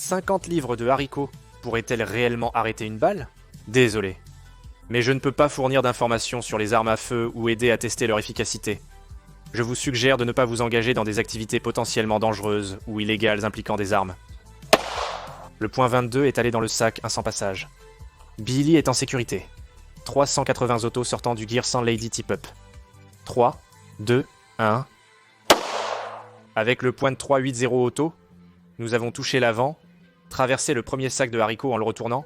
50 livres de haricots pourraient-elles réellement arrêter une balle? Désolé. Mais je ne peux pas fournir d'informations sur les armes à feu ou aider à tester leur efficacité. Je vous suggère de ne pas vous engager dans des activités potentiellement dangereuses ou illégales impliquant des armes. Le point 22 est allé dans le sac, un sans-passage. Billy est en sécurité. 380 autos sortant du Gear Sound Lady Tip-Up. 3, 2, 1... Avec le point de 380 auto, nous avons touché l'avant, traversé le premier sac de haricots en le retournant,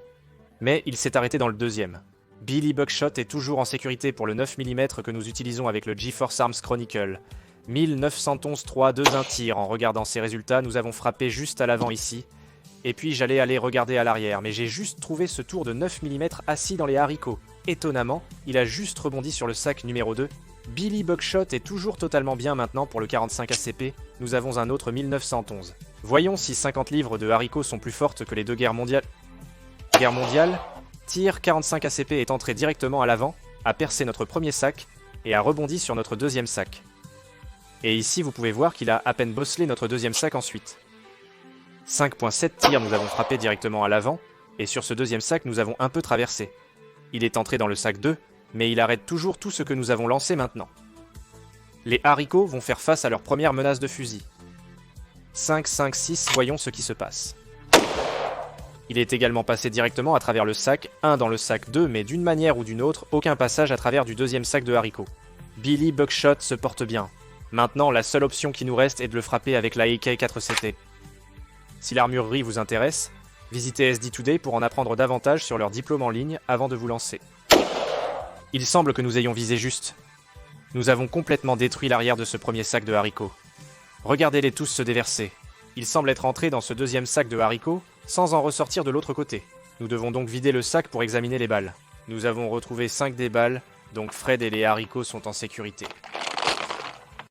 mais il s'est arrêté dans le deuxième. Billy Buckshot est toujours en sécurité pour le 9 mm que nous utilisons avec le GeForce Arms Chronicle. 1911-3-2-1 tir. En regardant ces résultats, nous avons frappé juste à l'avant ici. Et puis j'allais aller regarder à l'arrière, mais j'ai juste trouvé ce tour de 9 mm assis dans les haricots. Étonnamment, il a juste rebondi sur le sac numéro 2. Billy Buckshot est toujours totalement bien maintenant pour le 45 ACP. Nous avons un autre 1911. Voyons si 50 livres de haricots sont plus fortes que les deux guerres mondiales. Guerre mondiale, tir 45 ACP est entré directement à l'avant, a percé notre premier sac et a rebondi sur notre deuxième sac. Et ici vous pouvez voir qu'il a à peine bosselé notre deuxième sac ensuite. 5.7 tirs nous avons frappé directement à l'avant, et sur ce deuxième sac nous avons un peu traversé. Il est entré dans le sac 2, mais il arrête toujours tout ce que nous avons lancé maintenant. Les haricots vont faire face à leur première menace de fusil. 5, 5, 6, voyons ce qui se passe. Il est également passé directement à travers le sac, un dans le sac 2, mais d'une manière ou d'une autre, aucun passage à travers du deuxième sac de haricots. Billy Buckshot se porte bien. Maintenant, la seule option qui nous reste est de le frapper avec la AK-4CT. Si l'armurerie vous intéresse, visitez SD Today pour en apprendre davantage sur leur diplôme en ligne avant de vous lancer. Il semble que nous ayons visé juste. Nous avons complètement détruit l'arrière de ce premier sac de haricots. Regardez-les tous se déverser. Ils semblent être entrés dans ce deuxième sac de haricots sans en ressortir de l'autre côté. Nous devons donc vider le sac pour examiner les balles. Nous avons retrouvé 5 des balles, donc Fred et les haricots sont en sécurité.